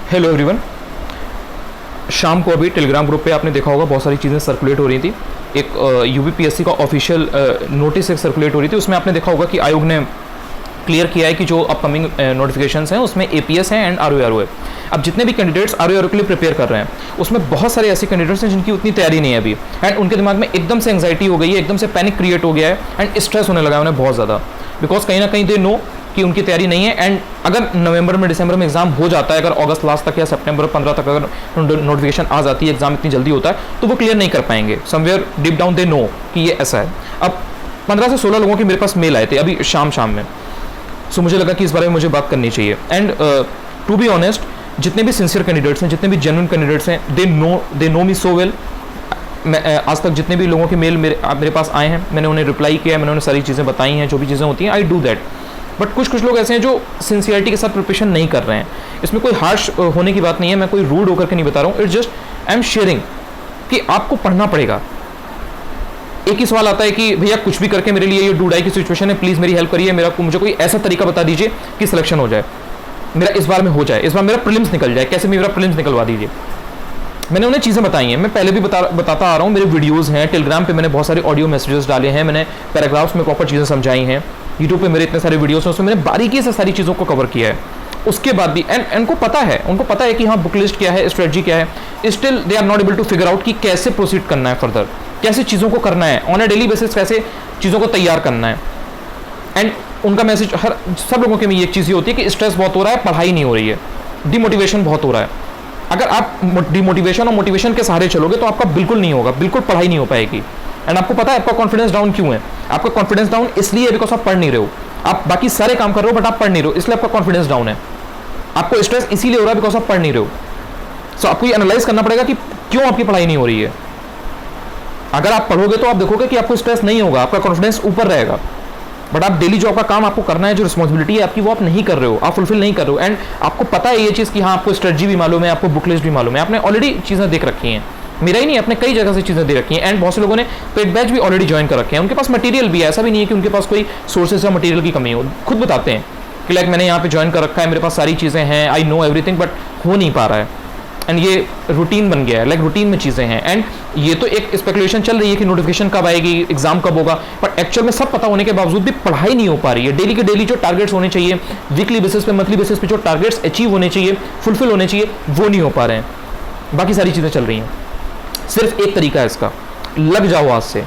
Hello everyone. शाम को अभी टेलीग्राम ग्रुप पे आपने देखा होगा बहुत सारी चीज़ें सर्कुलेट हो रही थी। एक यूपीपीएससी का ऑफिशियल नोटिस एक सर्कुलेट हो रही थी। उसमें आपने देखा होगा कि आयोग ने क्लियर किया है कि जो अपकमिंग नोटिफिकेशंस हैं उसमें एपीएस हैं एंड आरओआरओ है। अब जितने भी कैंडिडेट्स आरओआरओ के लिए प्रिपेयर कर रहे हैं उसमें बहुत सारे ऐसे कैंडिडेट्स हैं जिनकी उतनी तैयारी नहीं है अभी, एंड उनके दिमाग में एकदम से एंग्जाइटी हो गई है, एकदम से पैनिक क्रिएट हो गया है एंड स्ट्रेस होने लगा है उन्हें बहुत ज़्यादा, बिकॉज कहीं ना कहीं दे नो कि उनकी तैयारी नहीं है। एंड अगर नवंबर में दिसंबर में एग्जाम हो जाता है, अगर अगस्त लास्ट तक या सितंबर 15 तक अगर नोटिफिकेशन आ जाती है, एग्जाम इतनी जल्दी होता है, तो वो क्लियर नहीं कर पाएंगे। Somewhere deep down they know कि ये ऐसा है। अब 15 से 16 लोगों के मेरे पास मेल आए थे अभी शाम में, सो मुझे लगा कि इस बारे में मुझे बात करनी चाहिए। एंड टू बी ऑनेस्ट, जितने भी सिंसियर कैंडिडेट्स हैं, जितने भी जेन्युइन कैंडिडेट्स हैं, they know me so well. मैं आज तक जितने भी लोगों के मेल मेरे पास आए हैं, मैंने उन्हें रिप्लाई किया है, मैंने उन्हें सारी चीज़ें बताई हैं, जो भी चीज़ें होती हैं आई डू दैट। बट कुछ लोग ऐसे हैं जो सिंसियरिटी के साथ प्रिपरेशन नहीं कर रहे हैं। इसमें कोई हार्श होने की बात नहीं है, मैं कोई रूड होकर के नहीं बता रहा हूँ, it's just I am sharing कि आपको पढ़ना पड़ेगा। एक ही सवाल आता है कि भैया कुछ भी करके मेरे लिए ये डूडाई की सिचुएशन है, प्लीज़ मेरी हेल्प करिए, मुझे कोई ऐसा तरीका बता दीजिए कि सिलेक्शन हो जाए, मेरा इस बार में हो जाए, इस बार मेरा प्रीलिम्स निकल जाए, कैसे मेरा प्रीलिम्स निकलवा दीजिए। मैंने उन्हें चीज़ें बताई हैं, मैं पहले भी बताता आ रहा हूँ, मेरे वीडियोज़ हैं, टेलीग्राम पे मैंने बहुत सारे ऑडियो मैसेजेस डाले हैं, मैंने पैराग्राफ्स में प्रॉपर चीज़ें समझाई हैं, यूट्यूब पे मेरे इतने सारे वीडियोस हैं, उसमें मैंने बारीकी से सारी चीज़ों को कवर किया है। उसके बाद भी उनको पता है कि हाँ बुक लिस्ट क्या है, स्ट्रेटजी क्या है, still they are not able to figure out कि कैसे प्रोसीड करना है फर्दर, कैसे चीज़ों को करना है ऑन ए डेली बेसिस, कैसे चीज़ों को तैयार करना है। एंड उनका मैसेज सब लोगों के में एक चीज़ ये होती है कि स्ट्रेस बहुत हो रहा है, पढ़ाई नहीं हो रही है, डिमोटिवेशन बहुत हो रहा है। अगर आप डिमोटिवेशन और मोटिवेशन के सहारे चलोगे तो आपका बिल्कुल नहीं होगा, बिल्कुल पढ़ाई नहीं हो पाएगी। एंड आपको पता है आपका कॉन्फिडेंस डाउन क्यों है? आपका कॉन्फिडेंस डाउन इसलिए बिकॉज आप पढ़ नहीं रहे हो, आप बाकी सारे काम कर रहे हो बट आप पढ़ नहीं रहे हो, इसलिए आपका कॉन्फिडेंस डाउन है। आपको स्ट्रेस इसीलिए हो रहा है बिकॉज आप पढ़ नहीं रहे हो। सो आपको ये एनालाइज करना पड़ेगा कि क्यों आपकी पढ़ाई नहीं हो रही है। अगर आप पढ़ोगे तो आप देखोगे कि आपको स्ट्रेस नहीं होगा, आपका कॉन्फिडेंस ऊपर रहेगा। बट आप डेली जो आपका काम आपको करना है, जो रिस्पॉन्सिबिलिटी है आपकी, वो आप नहीं कर रहे हो, आप फुलफिल नहीं कर रहे हो। एंड आपको पता है ये चीज़ कि हाँ आपको स्ट्रेटजी भी मालूम है, आपको बुक लिस्ट भी मालूम है, आपने ऑलरेडी चीज़ें देख रखी हैं, मेरा ही नहीं, आपने कई जगह से चीज़ें दे रखी हैं। एंड बहुत से लोगों ने पेड बैच भी ऑलरेडी ज्वाइन कर रखे हैं, उनके पास मटेरियल भी है, ऐसा भी नहीं है कि उनके पास कोई सोर्सेज या मटेरियल की कमी हो। खुद बताते हैं कि लाइक मैंने यहाँ पे ज्वाइन कर रखा है, मेरे पास सारी चीज़ें हैं, आई नो एवरीथिंग, बट हो नहीं पा रहा है। एंड ये रूटीन बन गया है, लाइक रूटीन में चीज़ें हैं। एंड ये तो एक स्पेकुलेशन चल रही है कि नोटिफिकेशन कब आएगी, एग्जाम कब होगा, बट एक्चुअल में सब पता होने के बावजूद भी पढ़ाई नहीं हो पा रही है। डेली के डेली जो टारगेट्स होने चाहिए, वीकली बेसिस पे, मंथली बेसिस पे जो टारगेट्स अचीव होने चाहिए, फुलफिल होने चाहिए, वो नहीं हो पा रहे हैं। बाकी सारी चीज़ें चल रही हैं। सिर्फ एक तरीका है इसका, लग जाओ आज से।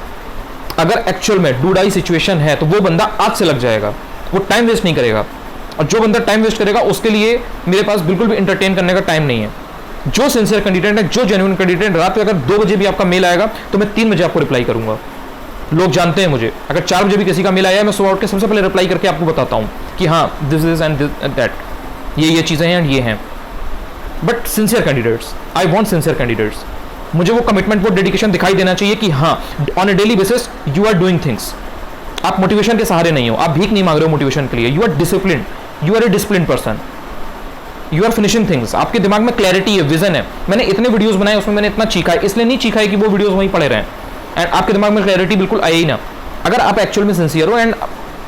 अगर एक्चुअल में डूडाई सिचुएशन है तो वो बंदा आज से लग जाएगा, वो टाइम वेस्ट नहीं करेगा। और जो बंदा टाइम वेस्ट करेगा उसके लिए मेरे पास बिल्कुल भी इंटरटेन करने का टाइम नहीं है। जो सिंसियर कैंडिडेट है, जो जेन्युइन कैंडिडेट, रात में अगर 2 बजे भी आपका मेल आएगा तो मैं 3 बजे आपको रिप्लाई करूंगा। लोग जानते हैं मुझे, अगर 4 बजे भी किसी का मेल आया मैं सुबह उठ के सबसे पहले रिप्लाई करके आपको बताता हूं कि हाँ दिस इज एंड दैट, ये चीज़ें हैं एंड ये हैं। But sincere candidates, I want sincere candidates. मुझे वो कमिटमेंट, वो डेडिकेशन दिखाई देना चाहिए कि हाँ on a daily basis you are doing things. आप मोटिवेशन के सहारे नहीं हो, आप भीख नहीं मांग रहे हो मोटिवेशन के लिए, you are discipline, you are a discipline person, you are finishing things. आपके दिमाग में क्लैरिटी है, विजन है। मैंने इतने वीडियोस बनाए, उसमें मैंने इतना चीखा है, इसलिए नहीं चीखा है कि वो वीडियोस वहीं पड़े रहें एंड आपके दिमाग में क्लैरिटी बिल्कुल आए ही ना। अगर आप एक्चुअल में सिंसियर हो एंड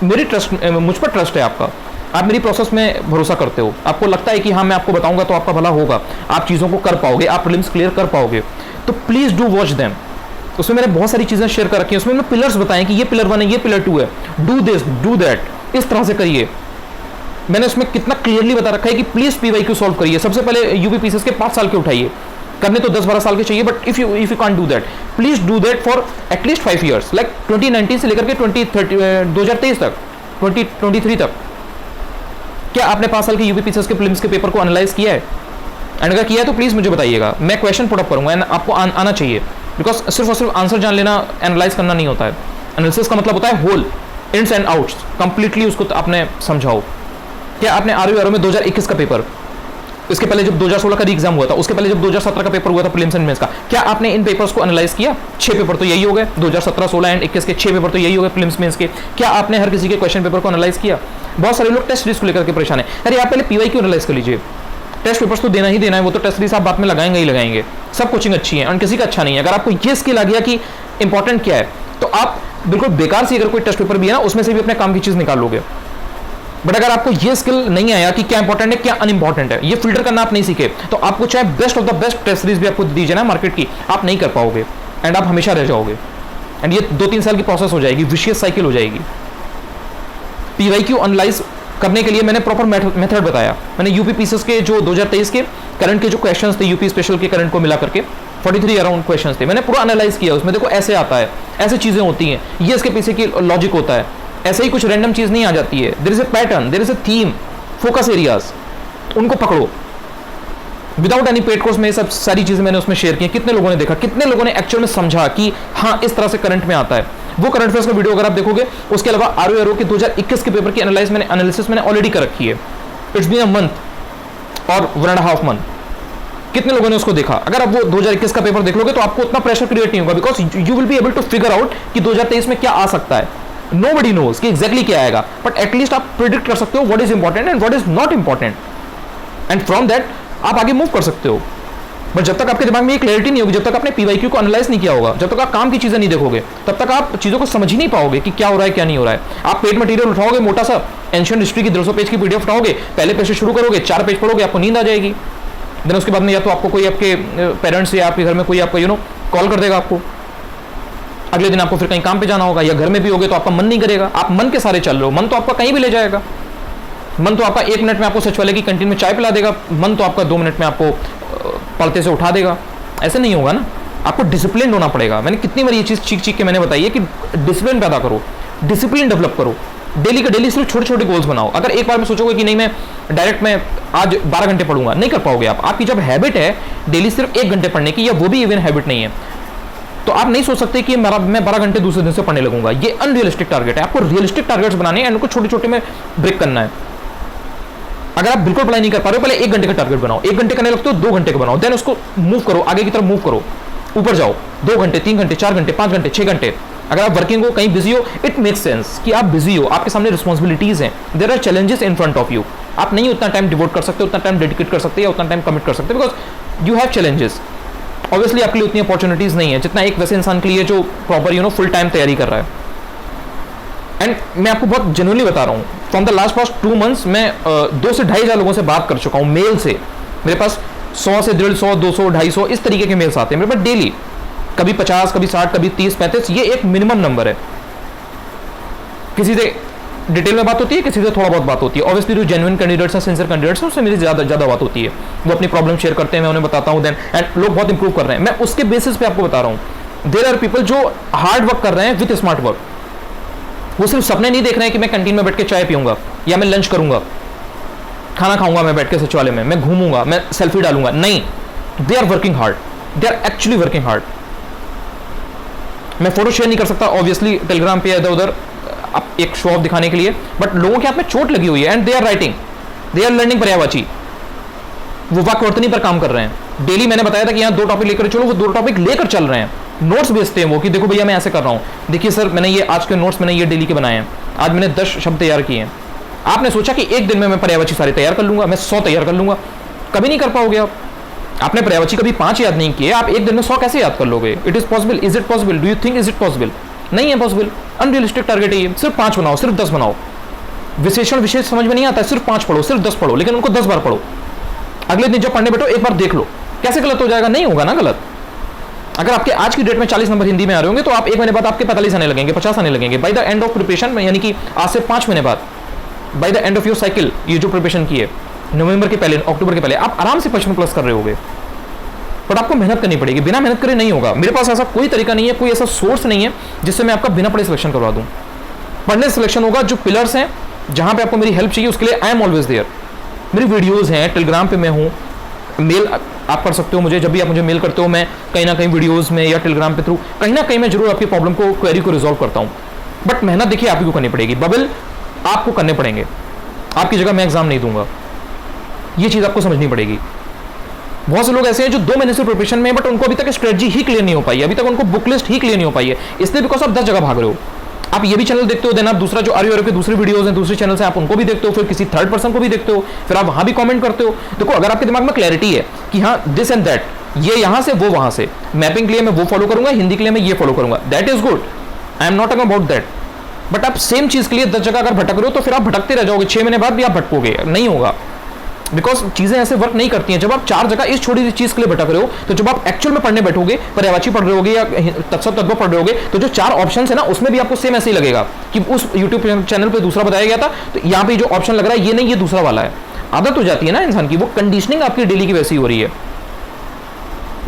मुझ पर ट्रस्ट है आपका, आप मेरी प्रोसेस में भरोसा करते हो, आपको लगता है कि हाँ मैं आपको बताऊंगा तो आपका भला होगा, आप चीज़ों को कर पाओगे, आप प्रीलिम्स क्लियर कर पाओगे, तो प्लीज़ डू वॉच देम। उसमें मैंने बहुत सारी चीज़ें शेयर कर रखी हैं, उसमें मैंने पिलर्स बताएं कि ये पिलर 1 है, ये पिलर 2 है, डू दिस डू दैट, इस तरह से करिए। मैंने उसमें कितना क्लियरली बता रखा है कि प्लीज पीवाईक्यू सॉल्व करिए। सबसे पहले यूपीपीसीएस के 5 साल के उठाइए, करने तो 10-12 साल के चाहिए, but if you can't do that, please do that for at least 5 years, like 2019 से लेकर के 2023 तक, 2023 तक। क्या आपने 5 साल के यूपीपीसीएस के प्रीलिम्स के पेपर को एनालाइज किया है? एंड अगर किया है तो प्लीज मुझे बताइएगा, मैं क्वेश्चन पुट अप करूंगा एंड आपको आना चाहिए, बिकॉज सिर्फ और सिर्फ आंसर जान लेना एनालाइज करना नहीं होता है। एनालिसिस का मतलब होता है whole, ins and outs, completely उसको आपने समझाओ। क्या आपने आरओआरओ में 2021 का पेपर, इसके पहले जब 2016 का री एग्जाम हुआ था, उसके पहले जब 2017 का पेपर हुआ था प्रीलिम्स एंड मेंस का, क्या आपने इन पेपर्स को एनालाइज किया? 6 पेपर तो यही हो गए, 2017, 16 एंड 21 के 6 पेपर तो यही हो गए प्रीलिम्स मेंस के। क्या आपने हर किसी के क्वेश्चन पेपर को एनालाइज किया? बहुत सारे लोग टेस्ट सीरीज को लेकर के परेशान है, अरे आप पहले पीवाईक्यू एनालाइज कर लीजिए। टेस्ट पेपर्स तो देना ही देना है, वो तो टेस्ट सीरीज आप बाद में लगाएंगे ही लगाएंगे। सब कोचिंग अच्छी है और किसी का अच्छा नहीं है। अगर आपको ये स्किल आ गया कि इंपॉर्टेंट क्या है, तो आप बिल्कुल बेकार से अगर कोई टेस्ट पेपर भी है ना, उसमें से भी अपने काम की चीज़ निकाल लोगे। बट अगर आपको ये स्किल नहीं आया कि क्या इंपॉर्टेंट है क्या अनइंपॉर्टेंट है, ये फिल्टर करना आप नहीं सीखे, तो आपको चाहे best of the best test series भी आपको दी जाए ना मार्केट की, आप नहीं कर पाओगे एंड आप हमेशा रह जाओगे। एंड ये 2-3 साल की प्रोसेस हो जाएगी, विशियस साइकिल हो जाएगी। पीवाईक्यू एनालाइज करने के लिए मैंने प्रॉपर मेथड बताया। मैंने यूपी पीसीएस के जो 2023 के करंट के जो क्वेश्चंस थे, यूपी स्पेशल के करंट को मिला करके 43 अराउंड क्वेश्चंस थे, मैंने पूरा एनालाइज किया उसमें। देखो ऐसे आता है, ऐसे चीजें होती हैं, ये इसके पीछे की लॉजिक होता है, ऐसे ही कुछ रैंडम चीज नहीं आ जाती है। There is a pattern, there is a theme, focus areas, उनको पकड़ो। विदाउट एनी पेड कोर्स में ये सब सारी चीजें मैंने उसमें शेयर की। कितने लोगों ने देखा, कितने लोगों ने एक्चुअल में समझा कि हाँ इस तरह से करंट में आता है। वो करंट अफेयर्स का वीडियो अगर आप देखोगे, उसके अलावा आरओ के 2021 के पेपर की एनालिसिस मैंने ऑलरेडी कर रखी है। इट्स बीन अ मंथ और 1.5 मंथ। कितने लोगों ने उसको देखा? अगर आप वो 2021 का पेपर देख लोगे तो आपको उतना प्रेशर क्रिएट नहीं होगा, because you will be able to figure out कि 2023 में क्या आ सकता है। नोबडी नोज कि एग्जैक्टली क्या आएगा, बट एटलीस्ट आप प्रिडिक्ट कर सकते हो what is important and what is not important, and from that आप आगे मूव कर सकते हो। बट जब तक आपके दिमाग में ये क्लैरिटी नहीं होगी, जब तक आपने पीवाईक्यू को एनालाइज नहीं किया होगा, जब तक आप काम की चीजें नहीं देखोगे, तब तक आप चीजों को समझ ही नहीं पाओगे कि क्या हो रहा है क्या नहीं हो रहा है। आप पेड मटेरियल उठाओगे, मोटा सा एंशिएंट हिस्ट्री की 200 पेज की पीडीएफ उठाओगे, पहले पेज से शुरू करोगे, 4 पेज पढ़ोगे, आपको नींद आ जाएगी। देन उसके बाद में या तो आपको कोई आपके पेरेंट्स या आपके घर में कोई आपको कॉल कर देगा आपको, अगले दिन आपको फिर कहीं काम पे जाना होगा, या घर में भी होगे तो आपका मन नहीं करेगा, आप मन के सारे चल रहे हो, मन तो आपका कहीं भी ले जाएगा। मन तो आपका 1 मिनट में आपको सचिवालय की कैंटीन में चाय पिला देगा, मन तो आपका 2 मिनट में आपको पलते से उठा देगा। ऐसे नहीं होगा ना, आपको डिसिप्लिन होना पड़ेगा। मैंने कितनी बार ये चीज चीख चीख के मैंने बताई है कि डिसिप्लिन पैदा करो, डिसिप्लिन डेवलप करो, डेली का डेली सिर्फ छोटे छोटे गोल्स बनाओ। अगर एक बार में सोचोगे कि नहीं मैं डायरेक्ट मैं आज 12 घंटे पढ़ूंगा, नहीं कर पाओगे आप। आपकी जब हैबिट है डेली सिर्फ 1 घंटे पढ़ने की, या वो भी इवन हैबिट नहीं है, तो आप नहीं सोच सकते कि मैं 12 घंटे दूसरे दिन से पढ़ने लगूंगा। ये अनरियलिस्टिक टारगेट है। आपको रियलिस्टिक टारगेट्स बनाने हैं, उनको छोटे छोटे में ब्रेक करना है। अगर आप बिल्कुल पढ़ाई नहीं कर पा रहे हो, पहले 1 घंटे का टारगेट बनाओ। 1 घंटे करने लगते हो, 2 घंटे का बनाओ, देन उसको मूव करो, आगे की तरफ मूव करो, ऊपर जाओ, 2 घंटे, 3 घंटे, 4 घंटे, 5 घंटे, 6 घंटे। अगर आप वर्किंग हो, कहीं बिजी हो, इट मेक्स सेंस कि आप बिजी हो, आपके सामने रिस्पॉन्सिबिलिटीज हैं, there are challenges in front of you. आप नहीं उतना टाइम डिवोट कर सकते, उतना टाइम डेडिकेट कर सकते, या उतना टाइम कमिट कर सकते, because you have challenges. Obviously आपके लिए उतनी अपॉर्चुनिटीज नहीं है जितना एक वैसे इंसान के लिए जो प्रॉपर फुल टाइम तैयारी कर रहा है। एंड मैं आपको बहुत जेन्युइनली बता रहा हूँ, from the last past 2 months मैं 2 से 2.5 हज़ार लोगों से बात कर चुका हूँ मेल से। मेरे पास 100 से 150, 200, 250 इस तरीके के मेल्स आते हैं मेरे पास डेली। कभी 50, कभी 60, कभी 30, 35, ये एक मिनिमम नंबर है। किसी से डिटेल में बात होती है, किसी से थोड़ा बहुत बात होती है। ऑब्वियसली जो जेन्युइन कैंडिडेट्स हैं, सिंसियर कैंडिडेट्स हैं, उससे मेरी ज़्यादा बात होती है। वो अपनी प्रॉब्लम शेयर करते हैं, मैं उन्हें बताता हूँ, देन एंड लोग बहुत इंप्रूव कर रहे हैं। मैं उसके बेसिस पे आपको बता रहा हूँ। देयर आर पीपल जो हार्ड वर्क कर रहे हैं विथ स्मार्ट वर्क। वो सिर्फ सपने नहीं देख रहे हैं कि मैं कैंटीन में बैठ के चाय पीऊंगा, या मैं लंच करूंगा, खाना खाऊंगा मैं बैठ के सचिवालय में, मैं घूमूंगा, मैं सेल्फी डालूंगा। नहीं, they are working hard, they are actually working hard. मैं फोटो शेयर नहीं कर सकता ऑब्वियसली टेलीग्राम पे, इधर उधर एक शो ऑफ दिखाने के लिए, बट लोगों के हाथ में चोट लगी हुई है and they are writing, they are learning पर्यायवाची। वो वाक्यवर्तनी पर काम कर रहे हैं। डेली मैंने बताया था कि यहाँ 2 टॉपिक लेकर चलो, वो 2 टॉपिक लेकर चल रहे हैं। नोट्स भेजते हैं वो कि देखो भैया मैं ऐसे कर रहा हूँ, देखिए सर मैंने ये आज के नोट्स मैंने ये डेली के बनाए हैं, आज मैंने 10 शब्द तैयार किए हैं। आपने सोचा कि एक दिन में मैं पर्यायवाची सारे तैयार कर लूंगा, मैं 100 तैयार कर लूंगा, कभी नहीं कर पाओगे आप। आपने पर्यायवाची कभी 5 याद नहीं किए, आप एक दिन में 100 कैसे याद कर लोगे? It is possible? Is it possible? Do you think is it possible? नहीं है पॉसिबल। अनरियलिस्टिक टारगेट है ये। सिर्फ 5 बनाओ, सिर्फ 10 बनाओ। विशेषण विशेष समझ में नहीं आता है, सिर्फ 5 पढ़ो, सिर्फ 10 पढ़ो, लेकिन उनको 10 बार पढ़ो। अगले दिन जब पढ़ने बैठो एक बार देख लो, कैसे गलत हो जाएगा? नहीं होगा ना गलत। अगर आपके आज की डेट में 40 नंबर हिंदी में आ रहे होंगे, तो आप 1 महीने बाद आपके 45 आने लगेंगे, 50 आने लगेंगे। By the end of preparation, यानी कि आज से 5 महीने बाद, by the end of your cycle, ये जो प्रिपरेशन की है नवंबर के पहले, अक्टूबर के पहले, आप आराम से 55+ कर रहे होगे। बट आपको मेहनत करनी पड़ेगी, बिना मेहनत करे नहीं होगा। मेरे पास ऐसा कोई तरीका नहीं है, कोई ऐसा सोर्स नहीं है जिससे मैं आपका बिना पढ़े सिलेक्शन करवा दूं। पढ़ने सिलेक्शन होगा। जो पिलर्स हैं जहां पे आपको मेरी हेल्प चाहिए, उसके लिए आई एम ऑलवेज देयर। मेरी वीडियोस हैं, टेलीग्राम पे मैं हूं, मेल आप कर सकते हो मुझे। जब भी आप मुझे मेल करते हो, मैं कहीं ना कहीं वीडियोस में या टेलीग्राम पे थ्रू कहीं ना कहीं मैं जरूर आपकी प्रॉब्लम को, क्वेरी को रिजॉल्व करता हूं। बट मेहनत देखिए आप ही को करनी पड़ेगी, बबल आपको करने पड़ेंगे। आपकी जगह मैं एग्जाम नहीं दूंगा, ये चीज आपको समझनी पड़ेगी। बहुत से लोग ऐसे हैं जो 2 महीने से प्रिपरेशन में, बट उनको अभी तक स्ट्रेटजी ही क्लियर नहीं हो पाई है, अभी तक उनको बुक लिस्ट ही क्लियर नहीं हो पाई है। इसलिए बिकॉज आप 10 जगह भाग रहे हो। आप ये भी चैनल देखते हो, देन आप दूसरा जो आरओ के दूसरे वीडियोस हैं, दूसरे चैनल से आप उनको भी देखते हो, फिर किसी थर्ड पर्सन को भी देखते हो, फिर आप वहां भी कमेंट करते हो। देखो, अगर आपके दिमाग में क्लैरिटी है कि हाँ दिस एंड दैट, ये यहां से वो वहां से, मैपिंग के लिए मैं वो फॉलो करूंगा, हिंदी के लिए मैं ये फॉलो करूंगा, that is good. I am not talking about that. But आप सेम चीज़ के लिए 10 जगह अगर भटक रहे हो तो फिर आप भटकते रह जाओगे, 6 महीने बाद भी आप भटकोगे, नहीं होगा। बिकॉज चीज़ें ऐसे वर्क नहीं करती हैं। जब आप 4 जगह इस छोटी सी चीज़ के लिए भटक रहे हो, तो जब आप एक्चुअल में पढ़ने बैठोगे, पर्यायवाची पढ़ रहे होगे या तत्सम तद्भव पढ़ रहे होगे, तो जो 4 ऑप्शन है ना, उसमें भी आपको सेम ऐसे ही लगेगा कि उस यूट्यूब चैनल पर दूसरा बताया गया था, तो यहाँ पे जो ऑप्शन लग रहा है ये नहीं, ये दूसरा वाला है। आदत हो जाती है ना इंसान की, वो कंडीशनिंग आपकी डेली की वैसी हो रही है।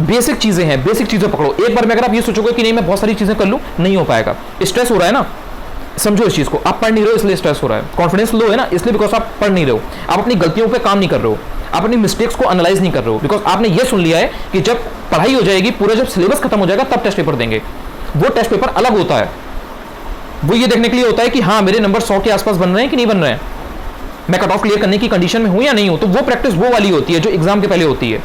बेसिक चीजें हैं, बेसिक चीजें पकड़ो। एक बार में अगर आप ये सोचोगे कि नहीं मैं बहुत सारी चीजें कर लूं, नहीं हो पाएगा। स्ट्रेस हो रहा है ना, समझो इस चीज को, आप पढ़ नहीं रहे हो इसलिए स्ट्रेस हो रहा है। कॉन्फिडेंस लो है ना, इसलिए बिकॉज आप पढ़ नहीं रहे हो, आप अपनी गलतियों पे काम नहीं कर रहे हो, आप अपनी मिस्टेक्स को एनालाइज नहीं कर रहे हो। बिकॉज आपने ये सुन लिया है कि जब पढ़ाई हो जाएगी, पूरा जब सिलेबस खत्म हो जाएगा तब टेस्ट पेपर देंगे। वो टेस्ट पेपर अलग होता है, वो ये देखने के लिए होता है कि हाँ मेरे नंबर 100 के आसपास बन रहे हैं कि नहीं बन रहे हैं, मैं कट ऑफ क्लियर करने की कंडीशन में हूं या नहीं हूं। तो वो प्रैक्टिस वो वाली होती है जो एग्जाम के पहले होती है।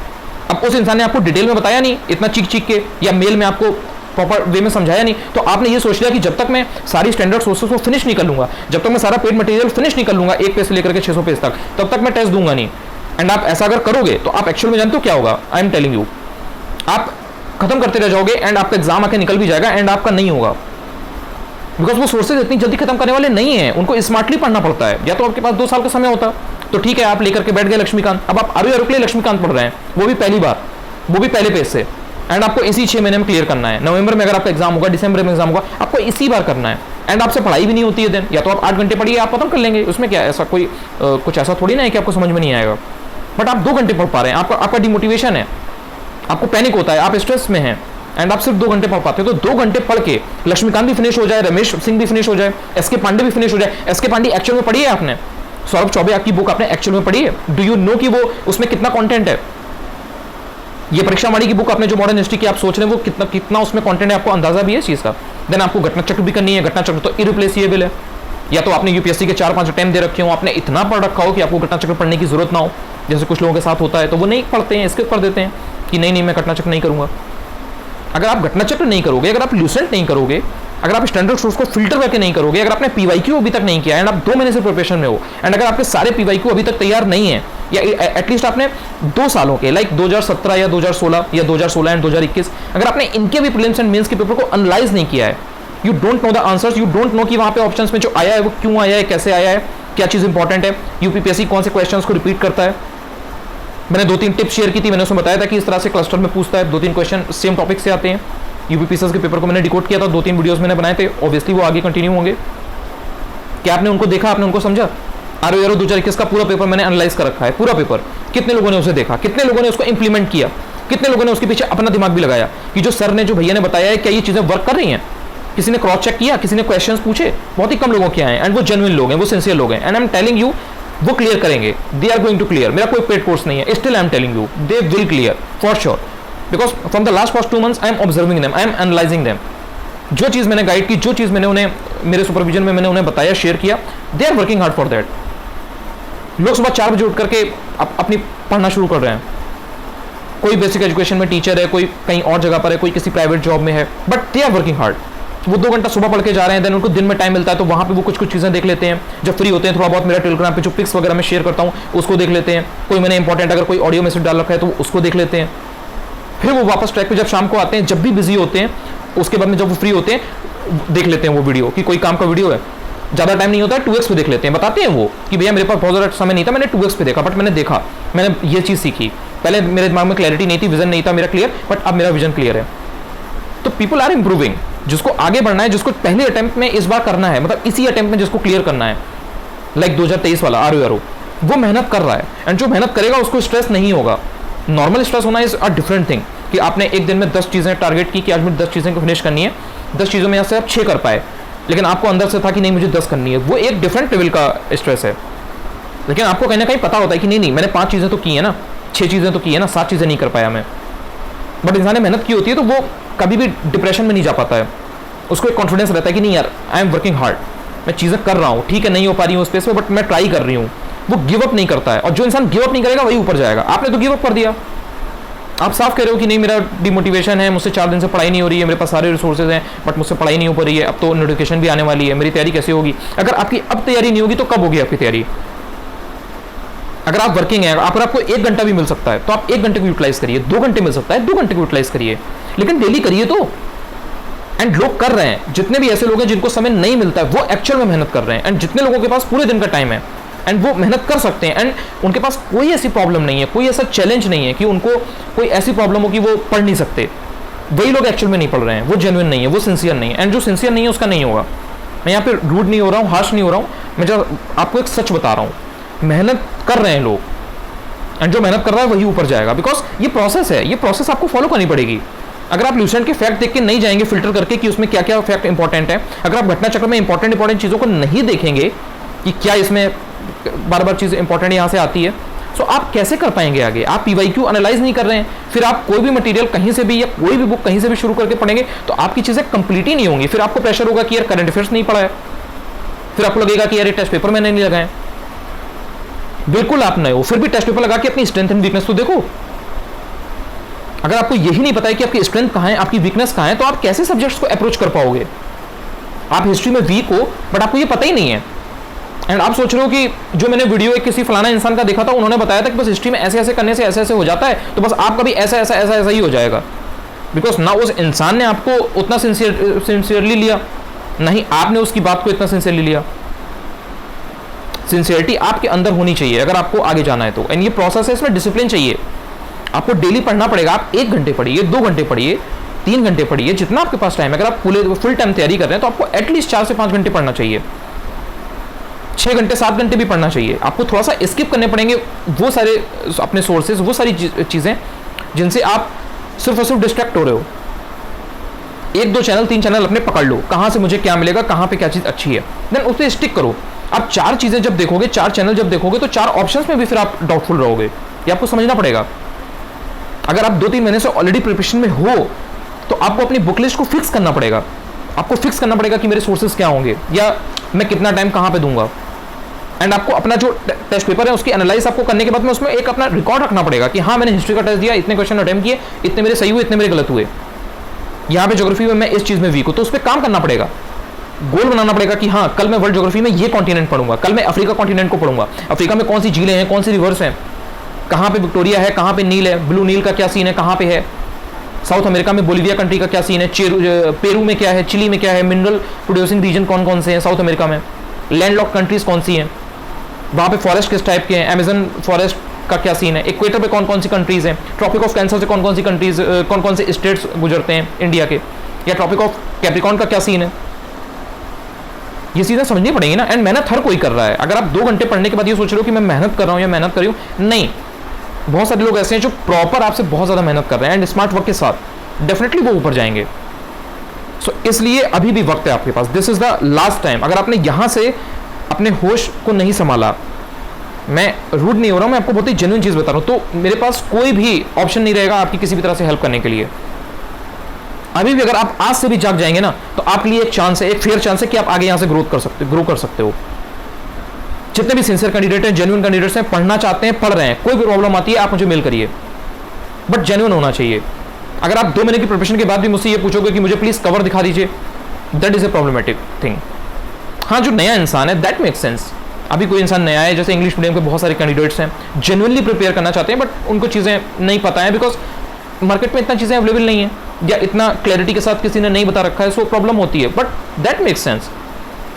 अब उस इंसान ने आपको डिटेल में बताया नहीं, इतना चीख चीख के, या मेल में आपको प्रॉपर वे में समझाया नहीं, तो आपने ये सोच लिया कि जब तक मैं सारी स्टैंडर्ड सोर्सेस को फिनिश नहीं कर लूंगा, जब तक मैं सारा पेड मटेरियल फिनिश नहीं कर लूंगा 1 पेज से लेकर के 600 पेज तक, तब तक मैं टेस्ट दूंगा नहीं। एंड आप ऐसा अगर करोगे तो आप एक्चुअल में जानते हो क्या होगा, आई एम टेलिंग यू, आप खत्म करते रह जाओगे एंड आपका एग्जाम आके निकल भी जाएगा एंड आपका नहीं होगा। बिकॉज वो सोर्सेज इतनी जल्दी खत्म करने वाले नहीं है, उनको स्मार्टली पढ़ना पड़ता है। या तो आपके पास 2 साल का समय होता तो ठीक है, आप लेकर के बैठ गए लक्ष्मीकांत, अब आप आरओ के लिए लक्ष्मीकांत पढ़ रहे हैं, वो भी पहली बार, वो भी पहले पेज से, एंड आपको इसी 6 महीने में क्लियर करना है। नवंबर में अगर आपका एग्जाम होगा, दिसंबर में एग्जाम होगा, आपको इसी बार करना है। एंड आपसे पढ़ाई भी नहीं होती है दिन, या तो आप 8 घंटे पढ़िए, आप खत्म कर लेंगे, उसमें क्या ऐसा कोई कुछ ऐसा थोड़ी ना है कि आपको समझ में नहीं आएगा। बट आप 2 घंटे पढ़ पा रहे हैं, आपका डिमोटिवेशन है, आपको पैनिक होता है, आप स्ट्रेस में हैं, एंड आप सिर्फ 2 घंटे पढ़ पाते हो। तो 2 घंटे पढ़ के लक्ष्मीकांत भी फिनिश हो जाए, रमेश सिंह भी फिनिश हो जाए, एसके पांडे भी फिनिश हो जाए। एसके पांडे एक्चुअल में पढ़ी है आपने, सौरभ चौबे आपकी बुक आपने एक्चुअल में पढ़ी है? डू यू नो कि वो उसमें कितना कंटेंट है? ये परीक्षा माड़ी की बुक आपने जो मॉडर्न हिस्ट्री की आप सोच रहे हैं, वो कितना उसमें कंटेंट है, आपको अंदाजा भी है इस चीज का? देन आपको घटना चक्र भी करनी है, घटना चक्र तो इरिप्लेसिबल है। या तो आपने यूपीएससी के 4-5 अटेम्प्ट दे रखे हो, आपने इतना पढ़ रखा हो कि आपको घटना चक्र पढ़ने की जरूरत ना हो, जैसे कुछ लोगों के साथ होता है, तो वो नहीं पढ़ते हैं, स्किप कर देते हैं कि नहीं मैं घटना चक्र नहीं करूंगा। अगर आप घटना चक्र नहीं करोगे, अगर आप ल्यूसेंट नहीं करोगे, अगर आप स्टैंडर्ड सोर्स को फिल्टर करके नहीं करोगे, अगर आपने पीवाईक्यू अभी तक नहीं किया एंड आप 2 महीने से प्रिपरेशन में हो, एंड अगर आपके सारे पीवाईक्यू अभी तक तैयार नहीं है, या एटलीस्ट आपने 2 सालों के लाइक 2017 या 2016 या 2016 एंड 2021, अगर आपने इनके भी प्रीलिम्स एंड मेंस के पेपर को एनालाइज नहीं किया है, you don't know the answers, you don't know कि वहां पे ऑप्शंस में जो आया है वो क्यों आया है, कैसे आया है, क्या चीज इंपॉर्टेंट है, यूपीपीएससी कौन से क्वेश्चंस को रिपीट करता है। मैंने 2-3 टिप्स शेयर की थी, मैंने उसमें बताया था कि इस तरह से क्लस्टर में पूछता है, 2-3 क्वेश्चन सेम टॉपिक से आते हैं। यूपीपीएससी के पेपर को मैंने डिकोड किया था, 2-3 वीडियोस मैंने बनाए थे, ऑब्वियसली वो आगे कंटिन्यू होंगे। क्या आपने उनको देखा, आपने उनको समझा? आरओ 2021 का पूरा पेपर मैंने एनालाइज कर रखा है, पूरा पेपर। कितने लोगों ने उसे देखा, कितने लोगों ने उसको इंप्लीमेंट किया, कितने लोगों ने उसके पीछे अपना दिमाग भी लगाया कि जो सर ने, जो भैया ने बताया है, क्या ये चीजें वर्क कर रही हैं? किसी ने क्रॉस चेक किया, किसी ने क्वेश्चंस पूछे? बहुत ही कम लोगों के आए, एंड वो जेन्युइन लोग हैं, वो सिंसियर लोग हैं, and I am telling you वो क्लियर करेंगे, they are going to clear. मेरा कोई पेड कोर्स नहीं है, still I am telling you they will clear for sure, because from the last first 2 months I am observing them, I am analysing them. जो चीज मैंने guide की, जो चीज मैंने उन्हें मेरे सुपरविजन में मैंने उन्हें बताया, शेयर किया, they are working hard for that. लोग सुबह 4 बजे उठ करके अपनी पढ़ना शुरू कर रहे हैं। कोई बेसिक एजुकेशन में टीचर है, कोई कहीं और जगह पर है, कोई किसी प्राइवेट जॉब में है, but they are working hard. वो 2 घंटा सुबह पढ़ के जा रहे हैं, देन उनको दिन में टाइम मिलता है तो वहाँ पे वो कुछ चीज़ें देख लेते हैं। जब फ्री होते हैं थोड़ा बहुत मेरा टेलीग्राम पे जो पिक्स वगैरह मैं शेयर करता हूँ उसको देख लेते हैं। कोई मैंने इंपॉर्टेंट अगर कोई ऑडियो मैसेज डाल रखा है तो उसको देख लेते हैं। फिर वो वापस ट्रैक पे जब शाम को आते हैं, जब भी बिजी होते हैं, उसके बाद में जब वो फ्री होते हैं देख लेते हैं वो वीडियो कि कोई काम का वीडियो है, ज़्यादा टाइम नहीं होता है, 2x पे देख लेते हैं। बताते हैं वो कि भैया मेरे पास बहुत ज़्यादा समय नहीं था, मैंने 2x पे देखा, बट मैंने देखा, मैंने ये चीज़ सीखी। पहले मेरे दिमाग में क्लैरिटी नहीं थी, विजन नहीं था मेरा क्लियर, बट अब मेरा विजन क्लियर है। तो पीपल आर इंप्रूविंग। जिसको आगे बढ़ना है, जिसको पहले अटेम्प्ट में इस बार करना है, मतलब इसी अटेम्प्ट में जिसको क्लियर करना है, लाइक 2023 वाला आरओ, वो मेहनत कर रहा है, एंड जो मेहनत करेगा उसको स्ट्रेस नहीं होगा। नॉर्मल स्ट्रेस होना इज अ डिफरेंट थिंग, कि आपने एक दिन में 10 चीज़ें टारगेट की कि आज मुझे 10 चीज़ें को फिनिश करनी है, 10 चीज़ों में से आप 6 कर पाए, लेकिन आपको अंदर से था कि नहीं मुझे 10 करनी है, वो एक डिफरेंट लेवल का स्ट्रेस है। लेकिन आपको कहीं ना कहीं पता होता है कि नहीं मैंने 5 चीज़ें तो की है ना, 6 चीज़ें तो की है ना, 7 चीज़ें नहीं कर पाया मैं। बट इंसान ने मेहनत की होती है तो वो कभी भी डिप्रेशन में नहीं जा पाता है। उसको एक कॉन्फिडेंस रहता है कि नहीं यार, आई एम वर्किंग हार्ड, मैं चीज़ें कर रहा हूँ, ठीक है नहीं हो पा रही हूँ उस स्पेस में, बट मैं ट्राई कर रही हूँ। वो गिव अप नहीं करता है, और जो इंसान गिव अप नहीं करेगा वही ऊपर जाएगा। आपने तो गिव अप कर दिया, आप साफ कह रहे हो कि नहीं मेरा डिमोटिवेशन है, मुझसे 4 दिन से पढ़ाई नहीं हो रही है, मेरे पास सारे रिसोर्सेज हैं बट मुझसे पढ़ाई नहीं हो पा रही है, अब तो नोटिफिकेशन भी आने वाली है, मेरी तैयारी कैसे होगी? अगर आपकी अब तैयारी नहीं होगी तो कब होगी आपकी तैयारी? अगर आप वर्किंग है, अगर आपको 1 घंटा भी मिल सकता है तो आप 1 घंटे को यूटिलाइज करिए, 2 घंटे मिल सकता है 2 घंटे को यूटिलाइज करिए, लेकिन डेली करिए। तो एंड लोग कर रहे हैं, जितने भी ऐसे लोग हैं जिनको समय नहीं मिलता है वो एक्चुअल में मेहनत कर रहे हैं, एंड जितने लोगों के पास पूरे दिन का टाइम है एंड वो मेहनत कर सकते हैं, एंड उनके पास कोई ऐसी प्रॉब्लम नहीं है, कोई ऐसा चैलेंज नहीं है कि उनको कोई ऐसी प्रॉब्लम हो कि वो पढ़ नहीं सकते, वही लोग एक्चुअल में नहीं पढ़ रहे हैं, वो जेन्युइन नहीं है, वो सिंसियर नहीं है, एंड जो सिंसियर नहीं है उसका नहीं होगा। मैं यहाँ पे रूड नहीं हो रहा हूँ, हार्श नहीं हो रहा हूँ, मैं जो आपको एक सच बता रहा हूँ, मेहनत कर रहे हैं लोग, एंड जो मेहनत कर रहा है वही ऊपर जाएगा, बिकॉज ये प्रोसेस है, ये प्रोसेस आपको फॉलो करनी पड़ेगी। अगर आप ल्यूसेंट के फैक्ट देख के नहीं जाएंगे फिल्टर करके कि उसमें क्या क्या फैक्ट इंपॉर्टेंट है, अगर आप घटना चक्र में इंपॉर्टेंट चीज़ों को नहीं देखेंगे कि क्या इसमें बार बार चीज़ इंपॉर्टेंट यहाँ से आती है, तो आप कैसे कर पाएंगे आगे। आप PYQ एनालाइज नहीं कर रहे हैं, फिर आप कोई भी मटेरियल कहीं से भी या कोई भी बुक कहीं से भी शुरू करके पढ़ेंगे तो आपकी चीज़ें कंप्लीट ही नहीं होंगी। फिर आपको प्रेशर होगा कि यार करंट अफेयर्स नहीं पढ़ा है, फिर आपको लगेगा कि यार ये टेस्ट पेपर मैंने नहीं लगाए। बिल्कुल आप नए हो, फिर भी टेस्ट पेपर लगा के अपनी स्ट्रेंथ एंड वीकनेस तो देखो। अगर आपको यही नहीं पता है कि आपकी स्ट्रेंथ कहाँ है, आपकी वीकनेस कहाँ है, तो आप कैसे सब्जेक्ट्स को अप्रोच कर पाओगे। आप हिस्ट्री में वीक हो बट आपको ये पता ही नहीं है, एंड आप सोच रहे हो कि जो मैंने वीडियो एक किसी फलाना इंसान का देखा था, उन्होंने बताया था कि बस हिस्ट्री में ऐसे ऐसे करने से ऐसे ऐसे हो जाता है, तो बस आपका भी ऐसा ऐसा ऐसा ऐसा ही हो जाएगा। बिकॉज ना उस इंसान ने आपको उतना सिंसियरली लिया, ना ही आपने उसकी बात को इतना सिंसियरली लिया। सिंसियरिटी आपके अंदर होनी चाहिए अगर आपको आगे जाना है तो, एंड ये प्रोसेस है, इसमें डिसिप्लिन चाहिए। आपको डेली पढ़ना पड़ेगा, आप 1 घंटे पढ़िए, 2 घंटे पढ़िए, 3 घंटे पढ़िए, जितना आपके पास टाइम है। अगर आप फुल टाइम तैयारी कर रहे हैं तो आपको एटलीस्ट 4 से 5 घंटे पढ़ना चाहिए, 6 घंटे 7 घंटे भी पढ़ना चाहिए। आपको थोड़ा सा स्किप करने पड़ेंगे वो सारे अपने सोर्सेज, वो सारी चीज़ें जिनसे आप सिर्फ और सिर्फ डिस्ट्रैक्ट हो रहे हो। 1-2 चैनल 3 चैनल अपने पकड़ लो, कहाँ से मुझे क्या मिलेगा, कहाँ पे क्या चीज़ अच्छी है, देन उस पर स्टिक करो। आप 4 चीज़ें जब देखोगे, 4 चैनल जब देखोगे तो 4 ऑप्शंस में भी फिर आप डाउटफुल रहोगे, ये आपको समझना पड़ेगा। अगर आप 2-3 महीने से ऑलरेडी प्रिपरेशन में हो तो आपको अपनी बुक लिस्ट को फिक्स करना पड़ेगा। आपको फिक्स करना पड़ेगा कि मेरे सोर्सेज क्या होंगे या मैं कितना टाइम कहाँ पे दूंगा, एंड आपको अपना जो टेस्ट पेपर है उसकी एनालाइज आपको करने के बाद में उसमें एक अपना रिकॉर्ड रखना पड़ेगा कि हाँ मैंने हिस्ट्री का टेस्ट दिया, इतने क्वेश्चन अटेम्प्ट किए, इतने मेरे सही हुए, इतने मेरे गलत हुए, यहाँ पे ज्योग्राफी में मैं इस चीज़ में वीक हूँ, तो उस पर काम करना पड़ेगा। गोल बनाना पड़ेगा कि हाँ कल मैं वर्ल्ड ज्योग्राफी में ये कॉन्टिनेंट पढ़ूंगा, कल मैं अफ्रीका कॉन्टिनेंट को पढ़ूंगा, अफ्रीका में कौन सी झीलें हैं, कौन सी रिवर्स हैं, कहाँ पे विक्टोरिया है, कहाँ पे नील है, ब्लू नील का क्या सीन है, कहाँ पे है, साउथ अमेरिका में बोलिविया कंट्री का क्या सीन है, पेरू में क्या है, चिली में क्या है, मिनरल प्रोड्यूसिंग रीजन कौन कौन से हैं साउथ अमेरिका में, लैंडलॉक कंट्रीज कौन सी हैं, वहाँ पे फॉरेस्ट किस टाइप के हैं, अमेजन फॉरेस्ट का क्या सीन है, इक्वेटर पे कौन कौन सी कंट्रीज हैं, ट्रॉपिक ऑफ कैंसर से कौन कौन सी कंट्रीज, कौन कौन से स्टेट्स गुजरते हैं इंडिया के, या ट्रॉपिक ऑफ कैप्रिकॉर्न का क्या सीन है, ये चीज़ें समझनी पड़ेंगी ना। एंड मेहनत हर कोई कर रहा है। अगर आप 2 घंटे पढ़ने के बाद ये सोच रहे हो कि मैं मेहनत कर रहा हूँ या मेहनत कर रही हूँ, नहीं, बहुत सारे लोग ऐसे हैं जो प्रॉपर आपसे बहुत ज़्यादा मेहनत कर रहे हैं एंड स्मार्ट वर्क के साथ डेफिनेटली वो ऊपर जाएंगे। सो इसलिए अभी भी वक्त है आपके पास, this is the last time. अगर आपने यहाँ से अपने होश को नहीं संभाला, मैं रूड नहीं हो रहा हूँ, मैं आपको बहुत ही जेन्युइन चीज़ बता रहा हूँ, तो मेरे पास कोई भी ऑप्शन नहीं रहेगा आपकी किसी भी तरह से हेल्प करने के लिए। अभी भी अगर आप आज से भी जाग जाएंगे ना, तो आपके लिए एक चांस है, एक फेयर चांस है कि आप आगे यहाँ से ग्रो कर सकते हो। जितने भी सिंसियर कैंडिडेट हैं, जेन्युइन कैंडिडेट्स हैं, पढ़ना चाहते हैं, पढ़ रहे हैं, कोई भी प्रॉब्लम आती है आप मुझे मेल करिए, बट जेन्युइन होना चाहिए। अगर आप 2 महीने की प्रिपरेशन के बाद भी मुझसे ये पूछोगे कि मुझे प्लीज कवर दिखा दीजिए, that is a problematic thing. हाँ, जो नया इंसान है दैट मेक्स सेंस। अभी कोई इंसान नया है, जैसे इंग्लिश मीडियम के बहुत सारे कैंडिडेट्स हैं, जेन्युइनली प्रिपेयर करना चाहते हैं, बट उनको चीज़ें नहीं पता है बिकॉज मार्केट में इतना चीज़ें अवेलेबल नहीं है या इतना क्लैरिटी के साथ किसी ने नहीं बता रखा है, सो प्रॉब्लम होती है, but that makes sense.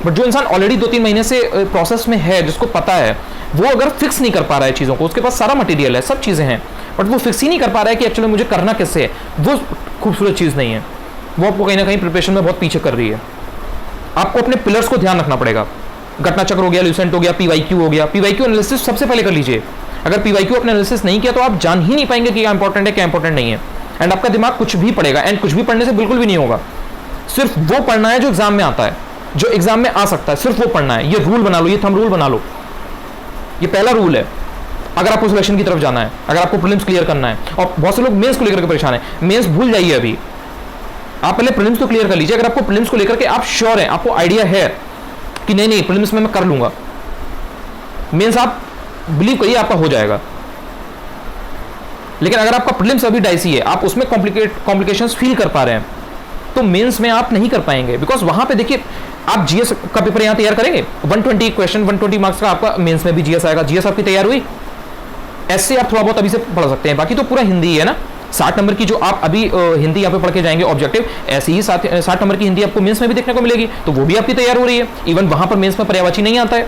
But जो इंसान ऑलरेडी 2-3 महीने से प्रोसेस में है, जिसको पता है, वो अगर फिक्स नहीं कर पा रहा है चीज़ों को, उसके पास सारा मटेरियल है, सब चीज़ें हैं, बट वो फिक्स ही नहीं कर पा रहा है कि एक्चुअली मुझे करना कैसे है, वो खूबसूरत चीज़ नहीं है, वो आपको कहीं ना कहीं प्रिपरेशन में बहुत पीछे कर रही है। आपको अपने पिलर्स को ध्यान रखना पड़ेगा। घटना चक्र हो गया, ल्यूसेंट हो गया, PYQ हो गया। PYQ एनालिसिस सबसे पहले कर लीजिए। अगर PYQ अपने एनालिसिस नहीं किया तो आप जान ही नहीं पाएंगे कि क्या इंपॉर्टेंट है क्या इंपॉर्टेंट नहीं है, एंड आपका दिमाग कुछ भी पढ़ेगा, एंड कुछ भी पढ़ने से बिल्कुल भी नहीं होगा। सिर्फ वो पढ़ना है जो एग्जाम में आता है, जो एग्जाम में आ सकता है, सिर्फ वो पढ़ना है। ये रूल बना लो, ये थंब रूल बना लो, ये पहला रूल है अगर आपको सिलेक्शन की तरफ जाना है, अगर आपको प्रीलिम्स क्लियर करना है। और बहुत से लोग मेंस को लेकर के परेशान है, मेंस भूल जाइए, अभी आप पहले प्रीलिम्स को क्लियर कर लीजिए। अगर आपको प्रीलिम्स को लेकर के आप श्योर हैं, आपको आइडिया है कि नहीं प्रीलिम्स में मैं कर लूंगा, मेंस आप बिलीव करिए आपका हो जाएगा। लेकिन अगर आपका प्रीलिम्स अभी डाइसी है, आप उसमें कॉम्प्लिकेशंस फील कर पा रहे हैं, तो मेंस में आप नहीं कर पाएंगे। बिकॉज वहां पे देखिए, आप जीएस का पेपर यहां तैयार करेंगे, 120 क्वेश्चन, 120 मार्क्स का आपका मेंस में भी जीएस आएगा। जीएस आपकी तैयार हुई, ऐसे आप थोड़ा बहुत अभी से पढ़ सकते हैं, बाकी तो पूरा हिंदी है ना, 60 नंबर की जो आप अभी हिंदी यहाँ पे पढ़ के जाएंगे ऑब्जेक्टिव, ऐसी ही 60 नंबर की हिंदी आपको मेंस में भी देखने को मिलेगी, तो वो भी आपकी तैयार हो रही है। इवन वहां पर मेंस में पर्यायवाची नहीं आता है।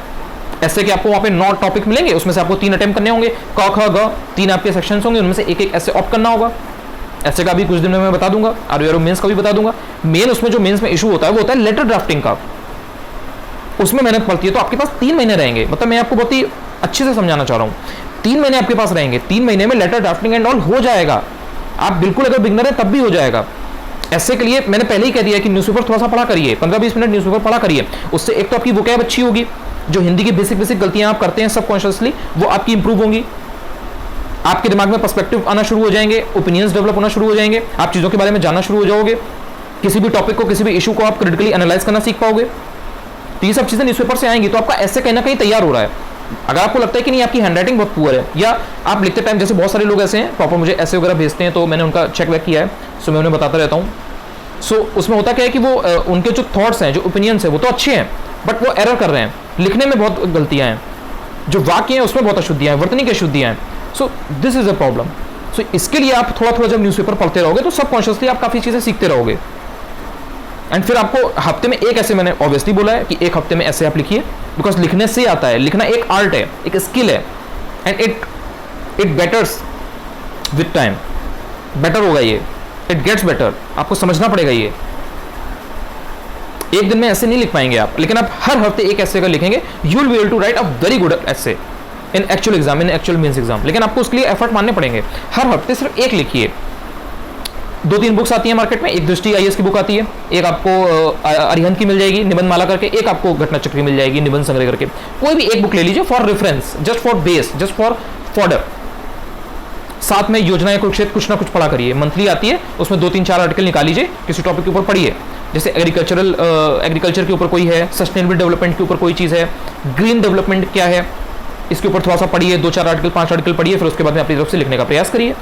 ऐसे कि आपको वहां पे 9 टॉपिक मिलेंगे, उसमें से आपको 3 अटेम्प्ट करने होंगे, क ख ग 3 आपके सेक्शंस होंगे, उनमें से एक एक ऐसे ऑप्ट करना होगा। ऐसे का भी कुछ दिन में मैं बता दूंगा, आर मेंस का भी बता दूंगा। मेन उसमें जो मेंस में इशू होता है वो होता है लेटर ड्राफ्टिंग का, उसमें मेहनत पड़ती है। तो आपके पास 3 महीने रहेंगे, मतलब मैं आपको बहुत ही अच्छे से समझाना चाह रहा हूँ, 3 महीने आपके पास रहेंगे। 3 महीने में लेटर ड्राफ्टिंग एंड ऑल हो जाएगा, आप बिल्कुल अगर बिगनर है तब भी हो जाएगा। ऐसे के लिए मैंने पहले ही कह दिया कि न्यूज़पेपर थोड़ा सा पढ़ा करिए, 15-20 मिनट न्यूज़पेपर पढ़ा करिए, उससे एक तो आपकी वोकैब अच्छी होगी, जो हिंदी की बेसिक गलतियां आप करते हैं सबकॉन्शियसली वो आपकी इंप्रूव होंगी, आपके दिमाग में पर्सपेक्टिव आना शुरू हो जाएंगे, ओपिनियंस डेवलप होना शुरू हो जाएंगे, आप चीज़ों के बारे में जानना शुरू हो जाओगे, किसी भी टॉपिक को, किसी भी इशू को आप क्रिटिकली एनालाइज करना सीख पाओगे। तो ये सब चीज़ें न्यूज़पेपर से आएंगी, तो आपका ऐसे कहीं ना कहीं तैयार हो रहा है। अगर आपको लगता है कि नहीं आपकी हैंडराइटिंग बहुत पुअर है, या आप लिखते टाइम, जैसे बहुत सारे लोग ऐसे हैं प्रॉपर मुझे ऐसे वगैरह भेजते हैं, तो मैंने उनका चेक बैक किया है, सो मैं उन्हें बताता रहता हूँ। सो उसमें होता क्या है कि वो उनके जो थॉट्स हैं, जो ओपिनियंस हैं, वो तो अच्छे हैं, बट वो एरर कर रहे हैं, लिखने में बहुत गलतियाँ हैं, जो वाक्य हैं उसमें बहुत अशुद्धियाँ हैं, वर्तनी की अशुद्धियाँ हैं। So this is a problem. So इसके लिए आप थोड़ा थोड़ा जब न्यूज़पेपर पढ़ते रहोगे तो सबकॉन्शियसली आप काफ़ी चीज़ें सीखते रहोगे। एंड फिर आपको हफ्ते में एक ऐसे, मैंने ऑब्वियसली बोला है कि एक हफ्ते में ऐसे आप लिखिए, बिकॉज लिखने से आता है, लिखना एक आर्ट है, एक स्किल है, and it बेटर्स with time, better होगा ये, इट गेट्स बेटर, आपको समझना पड़ेगा ये। एक दिन में ऐसे नहीं लिख पाएंगे आप, लेकिन आप हर हफ्ते एक ऐसे का लिखेंगे, you will be able to write a very good essay in actual exam, in actual mains exam. लेकिन आपको उसके लिए एफर्ट मारने पड़ेंगे। हर हफ्ते सिर्फ एक लिखिए। 2-3 बुक्स आती है मार्केट में, एक दृष्टि आईएएस की बुक आती है, एक आपको अरिहंत की मिल जाएगी निबंध माला करके, एक आपको घटना चक्र की मिल जाएगी निबंध संग्रह करके। कोई भी एक बुक ले लीजिए for reference, just for base, just for fodder. साथ में योजनाएं कुछ ना कुछ पढ़ा करिए। मंथली आती है, उसमें 2-3-4 आर्टिकल निकाल लीजिए, किसी टॉपिक के ऊपर पढ़िए। जैसे एग्रीकल्चर के ऊपर कोई है, सस्टेनेबल डेवलपमेंट के ऊपर कोई चीज़ है, ग्रीन डेवलपमेंट क्या है, इसके ऊपर थोड़ा सा पढ़िए, 2-4 आर्टिकल 5 आर्टिकल पढ़िए, फिर उसके बाद में अपनी तरफ से लिखने का प्रयास करिए।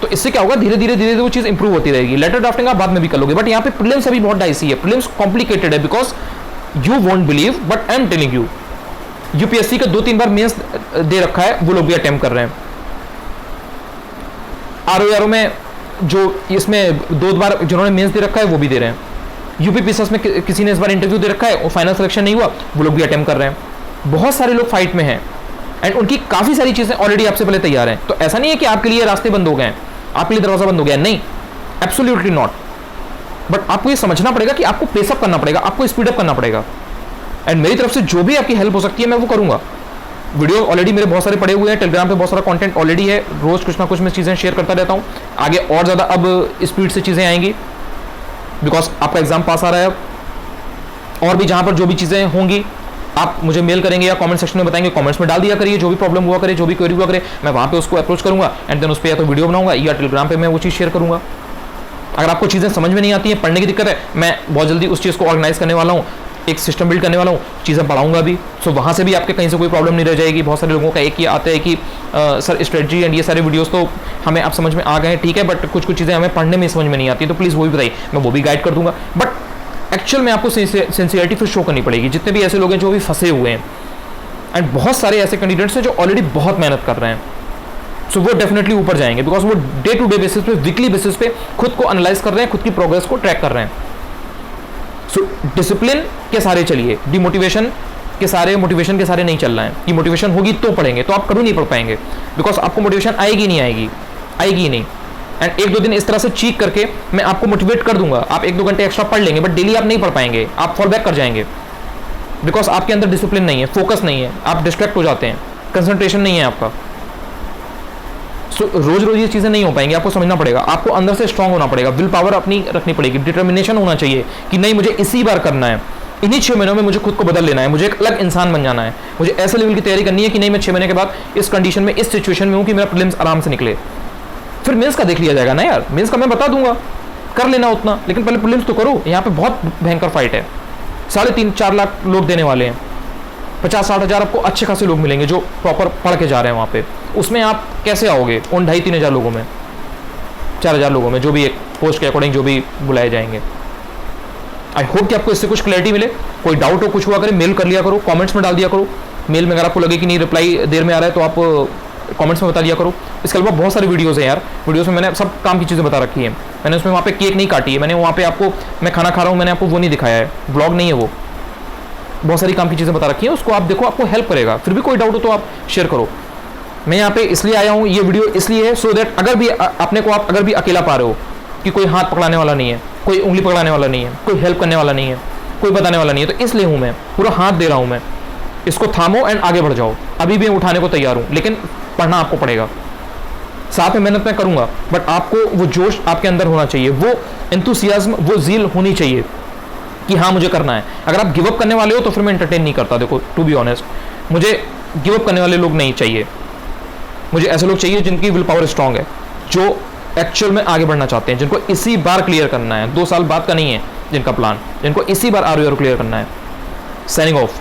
तो इससे क्या होगा, धीरे धीरे वो चीज़ इंप्रूव होती रहेगी। लेटर ड्राफ्टिंग आप बाद में भी कर लोगे, बट यहाँ पे प्रीलिम्स अभी बहुत डाइसी है, प्रीलिम्स कॉम्प्लिकेटेड है, because you won't believe but I am telling you, UPSC का 2-3 बार मेंस दे रखा है, वो लोग भी अटेम्प्ट कर रहे हैं। आरओ में जो इसमें 2 बार जिन्होंने मेंस दे रखा है वो भी दे रहे हैं। यूपीपीएसएस में किसी ने इस बार इंटरव्यू दे रखा है और फाइनल सिलेक्शन नहीं हुआ, वो लोग भी अटेम्प्ट कर रहे हैं। बहुत सारे लोग फाइट में हैं एंड उनकी काफ़ी सारी चीज़ें ऑलरेडी आपसे पहले तैयार हैं। तो ऐसा नहीं है कि आपके लिए रास्ते बंद हो गए हैं, आपके लिए दरवाजा बंद हो गया, नहीं, एब्सोल्युटली नॉट। बट आपको ये समझना पड़ेगा कि आपको पेसअप करना पड़ेगा, आपको स्पीडअप करना पड़ेगा। एंड मेरी तरफ से जो भी आपकी हेल्प हो सकती है मैं वो करूँगा। वीडियो ऑलरेडी मेरे बहुत सारे पड़े हुए हैं, टेलीग्राम पे बहुत सारा कंटेंट ऑलरेडी है, रोज कुछ ना कुछ मैं चीज़ें शेयर करता रहता हूँ। आगे और ज़्यादा अब स्पीड से चीज़ें आएंगी, बिकॉज आपका एग्जाम पास आ रहा है अब। और भी जहाँ पर जो भी चीज़ें होंगी आप मुझे मेल करेंगे या कमेंट सेक्शन में बताएंगे, कमेंट्स में डाल दिया करिए। जो भी प्रॉब्लम हुआ करे, जो भी क्वेरी हुआ करे, मैं वहाँ पे उसको अप्रोच करूँगा एंड देन उस पर या तो वीडियो बनाऊंगा या टेलीग्राम पे मैं वो चीज़ शेयर करूँगा। अगर आपको चीज़ें समझ में नहीं आती हैं, पढ़ने की दिक्कत है, मैं बहुत जल्दी उस चीज़ को ऑर्गेनाइज करने वाला हूँ, एक सिस्टम बिल्ड करने वाला हूँ, चीज़ें पढ़ाऊंगा भी। सो वहाँ से भी आपके कहीं से कोई प्रॉब्लम नहीं रह जाएगी। बहुत सारे लोगों का एक ही आता है कि सर स्ट्रेटजी एंड ये सारे वीडियोस तो हमें आप समझ में आ गए, ठीक है, बट कुछ चीज़ें हमें पढ़ने में समझ में नहीं आती, तो प्लीज़ वो भी बताइए, मैं वो भी गाइड कर दूंगा। बट एक्चुअल में आपको सिंसियरिटी फिर शो करनी पड़ेगी। जितने भी ऐसे लोग हैं जो भी फंसे हुए हैं, एंड बहुत सारे ऐसे कैंडिडेट्स हैं जो ऑलरेडी बहुत मेहनत कर रहे हैं, सो वो डेफिनेटली ऊपर जाएंगे, बिकॉज वो डे टू डे बेसिस पे, वीकली बेसिस पे खुद को एनालाइज कर रहे हैं, खुद की प्रोग्रेस को ट्रैक कर रहे हैं। सो डिसिप्लिन के सारे चलिए, डिमोटिवेशन के सारे, मोटिवेशन के सारे नहीं चल रहा है कि मोटिवेशन होगी तो पढ़ेंगे, तो आप कभी नहीं पढ़ पाएंगे, बिकॉज आपको मोटिवेशन आएगी ही नहीं। एंड 1-2 दिन इस तरह से चीक करके मैं आपको मोटिवेट कर दूंगा, आप 1-2 घंटे एक्स्ट्रा पढ़ लेंगे, बट डेली आप नहीं पढ़ पाएंगे, आप फॉल बैक कर जाएंगे, बिकॉज आपके अंदर डिसिप्लिन नहीं है, फोकस नहीं है, आप डिस्ट्रैक्ट हो जाते हैं, कंसंट्रेशन नहीं है आपका। सो रोज ये चीज़ें नहीं हो पाएंगी, आपको समझना पड़ेगा, आपको अंदर से स्ट्रांग होना पड़ेगा, विल पावर अपनी रखनी पड़ेगी, डिटर्मिनेशन होना चाहिए कि नहीं मुझे इसी बार करना है, इन्हीं 6 महीनों में मुझे खुद को बदल लेना है, मुझे एक अलग इंसान बन जाना है, मुझे ऐसे लेवल की तैयारी करनी है कि नहीं मैं 6 महीने के बाद इस कंडीशन में, इस सिचुएशन में हूँ कि मेरा प्रीलिम्स आराम से निकले। फिर मेंस का देख लिया जाएगा ना यार, मेंस का मैं बता दूंगा, कर लेना उतना, लेकिन पहले प्रीलिम्स तो करो। यहाँ पे बहुत भयंकर फाइट है, 3.5-4 लाख लोग देने वाले हैं, 50-60 हज़ार आपको अच्छे खासे लोग मिलेंगे जो प्रॉपर पढ़ के जा रहे हैं वहाँ पे। उसमें आप कैसे आओगे उन 2.5-3 हज़ार लोगों में, 4 हज़ार लोगों में, जो भी एक पोस्ट के अकॉर्डिंग जो भी बुलाए जाएंगे। आई होप कि आपको इससे कुछ क्लैरिटी मिले। कोई डाउट हो, कुछ हुआ करे, मेल कर लिया करो, कमेंट्स में डाल दिया करो। मेल में अगर आपको लगे कि नहीं रिप्लाई देर में आ रहा है तो आप कमेंट्स में बता दिया करो। इसके अलावा बहुत सारी वीडियोज़ हैं यार, वीडियोज़ में मैंने सब काम की चीज़ें बता रखी है। मैंने उसमें वहाँ पे केक नहीं काटी है, मैंने वहाँ पे आपको मैं खाना खा रहा हूँ मैंने आपको वो नहीं दिखाया है, ब्लॉग नहीं है वो। बहुत सारी काम की चीज़ें बता रखी हैं, उसको आप देखो, आपको हेल्प करेगा। फिर भी कोई डाउट हो तो आप शेयर करो। मैं यहाँ पे इसलिए आया हूँ, ये वीडियो इसलिए है सो दैट अगर भी अपने को आप अगर भी अकेला पा रहे हो कि कोई हाथ पकड़ाने वाला नहीं है, कोई उंगली पकड़ाने वाला नहीं है, कोई हेल्प करने वाला नहीं है, कोई बताने वाला नहीं है, तो इसलिए हूँ मैं, पूरा हाथ दे रहा हूँ मैं। इसको थामो एंड आगे बढ़ जाओ। अभी भी मैं उठाने को तैयार हूँ, लेकिन पढ़ना आपको पड़ेगा। साथ में मेहनत मैं करूँगा, बट आपको वो जोश आपके अंदर होना चाहिए, वो एंथुसियाज्म, वो ज़ील होनी चाहिए कि हाँ मुझे करना है। अगर आप गिव अप करने वाले हो तो फिर मैं एंटरटेन नहीं करता। देखो टू बी ऑनेस्ट, मुझे गिव अप करने वाले लोग नहीं चाहिए। मुझे ऐसे लोग चाहिए जिनकी विल पावर स्ट्रांग है, जो एक्चुअल में आगे बढ़ना चाहते हैं, जिनको इसी बार क्लियर करना है, 2 साल बाद का नहीं है जिनका प्लान, जिनको इसी बार ROR क्लियर करना है। Signing off.